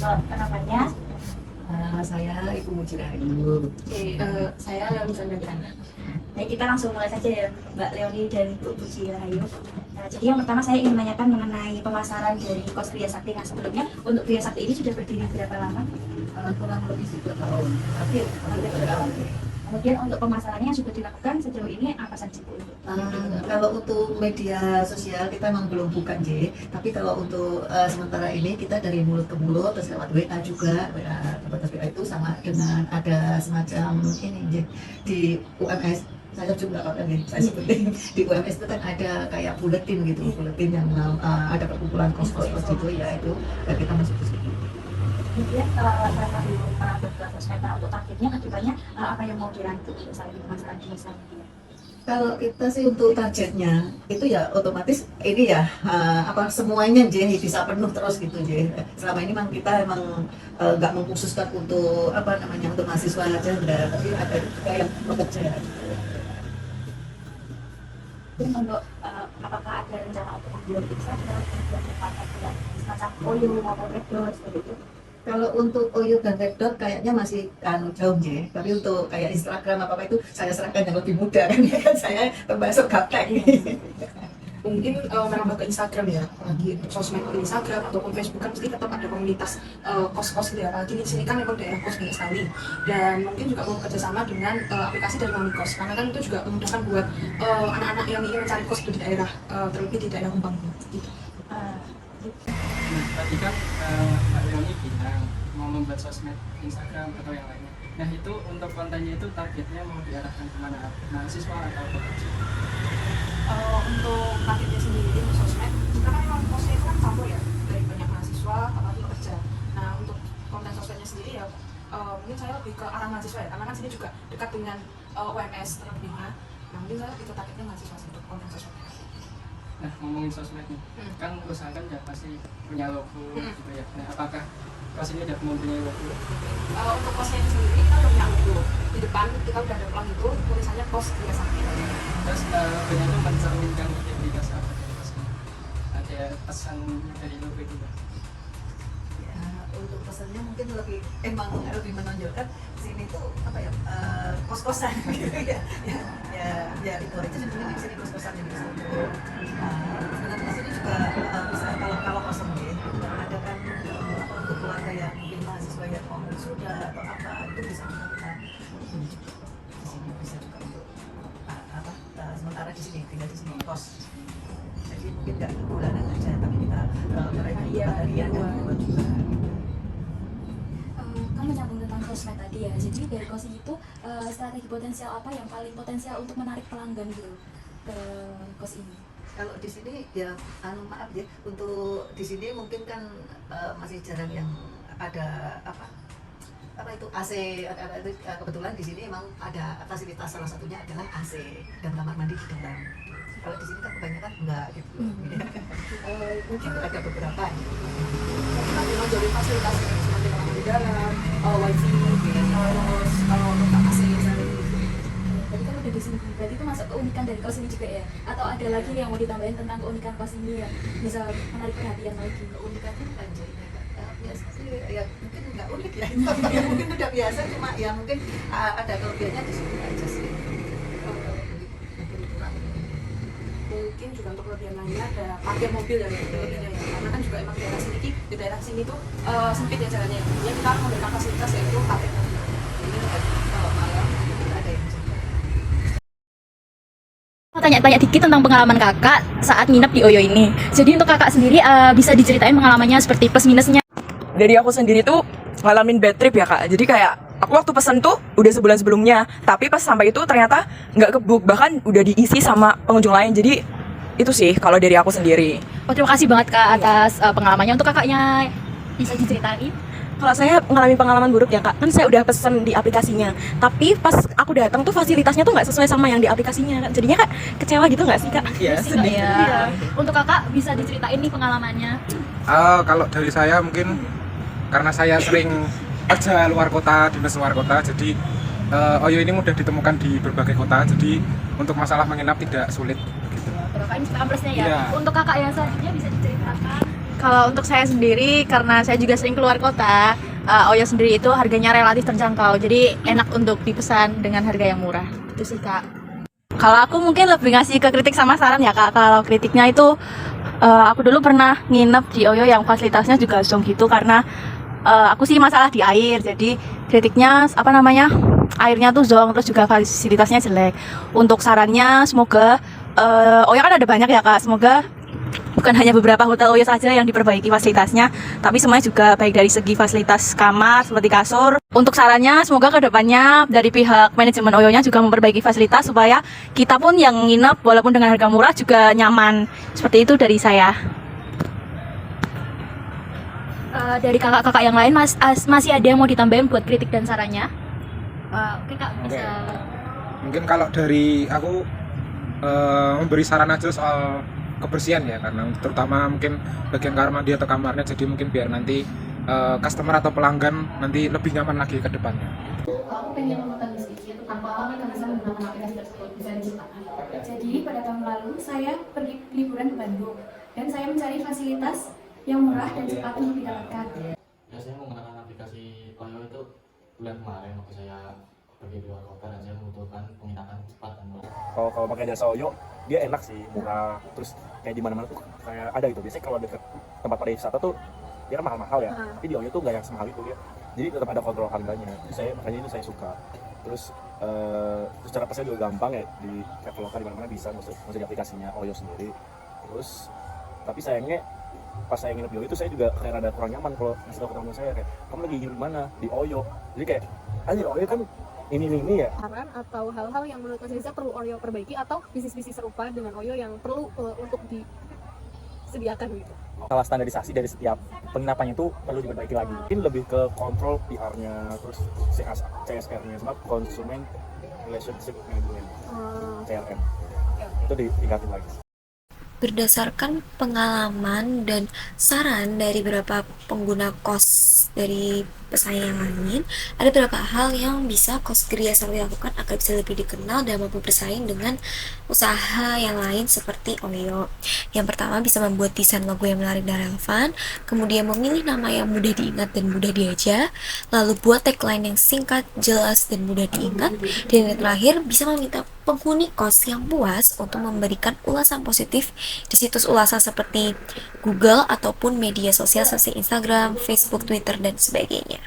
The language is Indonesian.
Namanya? Saya Ibu Mujirahayu. Oke, saya Leoni Sandra. Baik, kita langsung mulai saja ya, Mbak Leoni dan Bu Mujirahayu. Nah, jadi yang pertama saya ingin menanyakan mengenai pemasaran dari kos Kriya Sakti. Nah, sebelumnya untuk Kriya Sakti ini sudah berdiri berapa lama? Kurang lebih 3 tahun. Tapi kemudian untuk pemasarannya yang sudah dilakukan sejauh ini apa saja Bu? Kalau untuk media sosial kita memang belum buka J, tapi kalau untuk sementara ini kita dari mulut ke mulut terus lewat WA juga, WA terbatas WA itu sama dengan ada semacam ini J, di UMS. Saya juga apa nih, saya sebutin di UMS itu kan ada kayak buletin gitu, buletin yang ada perkumpulan kos-kos gitu ya itu, dan kita masuk ke situ. Kemudian saya belum pernah bergerak sosmed, untuk targetnya kedepannya apa yang mau dirangkul untuk saat pemasaran di sana? Kalau kita sih untuk targetnya itu ya otomatis ini ya apa semuanya J bisa penuh terus gitu J. Selama ini memang kita emang nggak mengkhususkan untuk apa namanya untuk mahasiswa aja enggak, tapi ada juga yang bekerja. Untuk apakah ada rencana untuk membuat Instagram, semacam OYO maupun Reddoor seperti itu? Kalau untuk OYO dan Reddoor kayaknya masih jauh J. Tapi untuk kayak Instagram apa itu saya serahkan yang lebih muda kan ya kan saya termasuk gaptek. Mungkin menambah ke Instagram ya, apalagi sosmed di Instagram ataupun Facebook kan pasti tetap ada komunitas kos-kos gitu ya. Apalagi di sini kan memang daerah kos banyak sekali, dan mungkin juga mau kerjasama dengan aplikasi dari Mami Kos, karena kan itu juga memudahkan buat anak-anak yang ingin mencari kos di daerah, terlebih di daerah Humpang gitu. Nah, tadi kan Mbak Leoni bilang mau membuat sosmed Instagram atau yang lainnya. Nah, itu untuk kontennya itu targetnya mau diarahkan kemana? Mahasiswa atau pekerja? Untuk targetnya sendiri untuk sosmed, kita kan memang posnya itu kan campur ya, dari banyak mahasiswa apalagi pekerja. Nah, untuk konten sosmednya sendiri ya mungkin saya lebih ke arah mahasiswa ya, karena kan sini juga dekat dengan UMS terlebihnya. Nah, mungkin saya lebih ke targetnya mahasiswa sih untuk konten sosmed. Nah, ngomongin sosmed nih, kan usaha kan ya pasti punya logo gitu ya. Nah, apakah kos ini udah mempunyai logo? Untuk kosnya itu sendiri kita udah punya logo. Di depan kita udah ada pelang itu tulisannya Kos Kriya Sakti. Terus logonya itu mencerminkan identitas apa dari kos ini? Ada pesan dari logo itu Mbak? Ya, untuk pesannya mungkin lebih menonjolkan sini tuh apa ya kos-kosan gitu ya ya itu aja sebenarnya di sini kos-kosan yang bisa sebenarnya di sini juga bisa kalau kosong ya ada kan apa untuk keluarga yang mungkin mahasiswa yang mau sudah atau apa itu bisa juga kita tunjuk di sini bisa juga untuk sementara di sini tinggal di sini kos. Jadi mungkin nggak bulanan aja tapi kita mereka harian dan buat juga. Kan menyambung tentang sosmed tadi ya, jadi dari kos itu strategi potensial apa yang paling potensial untuk menarik pelanggan gitu ke kos ini? Kalau di sini ya maaf ya untuk di sini mungkin kan masih jarang yang ada apa itu AC itu kebetulan di sini emang ada fasilitas salah satunya adalah AC dan kamar mandi di dalam. Kalau di sini kan kebanyakan enggak gitu. Mungkin ada beberapa gitu. Kita memang jadi fasilitas seperti kamar mandi dalam, wifi, terus untuk AC misalnya. Jadi kan udah di sini, berarti itu masuk keunikan dari kos ini juga ya? Atau ada lagi yang mau ditambahin tentang keunikan kos ini yang bisa menarik perhatian lagi? Keunikannya bukan jadi biasa sih ya mungkin nggak unik ya mungkin udah biasa cuma ya mungkin ada kelebihannya di sini aja sih. Mungkin juga untuk kelebihan lainnya ada parkir mobil ya lebihnya ya, karena kan juga emang daerah sini di daerah sini tuh sempit ya jalannya, ya kita harus memberikan fasilitas yaitu parkir mobil. Ini kalau malam kita ada yang jaga. Mau tanya-tanya dikit tentang pengalaman kakak saat nginep di Oyo ini. Jadi untuk kakak sendiri bisa diceritain pengalamannya seperti plus minusnya. Dari aku sendiri tuh ngalamin bad trip ya kak. Jadi kayak aku waktu pesen tuh udah sebulan sebelumnya, tapi pas sampai itu ternyata nggak kebook, bahkan udah diisi sama pengunjung lain. Jadi itu sih kalau dari aku sendiri. Oh, terima kasih banget kak atas pengalamannya. Untuk kakaknya bisa diceritain? Kalau saya ngalamin pengalaman buruk ya kak, kan saya udah pesen di aplikasinya, tapi pas aku datang tuh fasilitasnya tuh nggak sesuai sama yang di aplikasinya. Jadinya kak kecewa gitu nggak sih kak? Iya, Sedih ya. Untuk kakak bisa diceritain nih pengalamannya? Kalau dari saya mungkin karena saya sering kerja luar kota, dinas luar kota, jadi Oyo ini mudah ditemukan di berbagai kota, jadi untuk masalah menginap tidak sulit gitu. Kakak ini plusnya ya. Iya. Untuk kakak yang selanjutnya bisa diceritakan? Kalau untuk saya sendiri, karena saya juga sering keluar kota, Oyo sendiri itu harganya relatif terjangkau, jadi enak untuk dipesan dengan harga yang murah. Itu sih Kak. Kalau aku mungkin lebih ngasih ke kritik sama saran ya Kak. Kalau kritiknya itu, aku dulu pernah nginep di Oyo yang fasilitasnya juga zonk gitu, karena aku sih masalah di air, jadi kritiknya airnya tuh zonk, terus juga fasilitasnya jelek. Untuk sarannya, semoga Oyo kan ada banyak ya Kak, semoga bukan hanya beberapa hotel Oyo saja yang diperbaiki fasilitasnya, tapi semuanya juga baik dari segi fasilitas kamar seperti kasur. Untuk sarannya, semoga kedepannya dari pihak manajemen Oyo-nya juga memperbaiki fasilitas supaya kita pun yang nginep walaupun dengan harga murah juga nyaman. Seperti itu dari saya. Dari kakak-kakak yang lain masih ada yang mau ditambahin buat kritik dan sarannya? Oke Kak, bisa. Mungkin kalau dari aku memberi saran aja soal kebersihan ya, karena terutama mungkin bagian kamar mandi atau kamarnya, jadi mungkin biar nanti customer atau pelanggan nanti lebih nyaman lagi ke depannya. Aku pengen mengetahui sedikit apa yang bisa menggunakan aplikasi tersebut bisa diceritakan. Jadi pada tahun lalu saya pergi liburan ke Bandung dan saya mencari fasilitas yang murah dan cepat untuk didapatkan. Ya, saya menggunakan aplikasi Oyo itu bulan kemarin waktu saya pergi di luar kota dan saya membutuhkan penginapan cepat dan murah. Kalau pakai jasa Oyo, dia enak sih, murah, terus kayak di mana-mana tuh kayak ada gitu. Biasanya kalau deket tempat pariwisata tuh dia kan mahal-mahal ya, tapi di Oyo tuh nggak yang semahal itu dia. Jadi tetap ada kontrol harganya. Makanya itu saya suka. Terus cara pasnya juga gampang ya, di Traveloka di mana-mana bisa, maksud di aplikasinya Oyo sendiri. Terus tapi sayangnya pas saya nginep di Oyo itu saya juga kayak rada kurang nyaman kalau ngasih tau ke teman saya kayak kamu lagi nginep di mana di Oyo. Jadi kayak anjir Oyo kan ini ya. Saran atau hal-hal yang menurut Mas Riza perlu Oyo perbaiki atau bisnis-bisnis serupa dengan Oyo yang perlu untuk disediakan gitu. Masalah standarisasi dari setiap penginapannya itu perlu diperbaiki lagi. Mungkin lebih ke kontrol PR-nya, terus CSR-nya sama Consumer Relationship Management, CRM. Itu ditingkatin lagi. Berdasarkan pengalaman dan saran dari beberapa pengguna kos dari pesaing yang lain, ada beberapa hal yang bisa kos Gria Sakti lakukan agar bisa lebih dikenal dan mampu bersaing dengan usaha yang lain seperti Oyo. Yang pertama, bisa membuat desain logo yang menarik dan relevan, kemudian memilih nama yang mudah diingat dan mudah diajak, lalu buat tagline yang singkat, jelas, dan mudah diingat, dan yang terakhir, bisa meminta penghuni kos yang puas untuk memberikan ulasan positif di situs ulasan seperti Google ataupun media sosial seperti Instagram, Facebook, Twitter, dan sebagainya.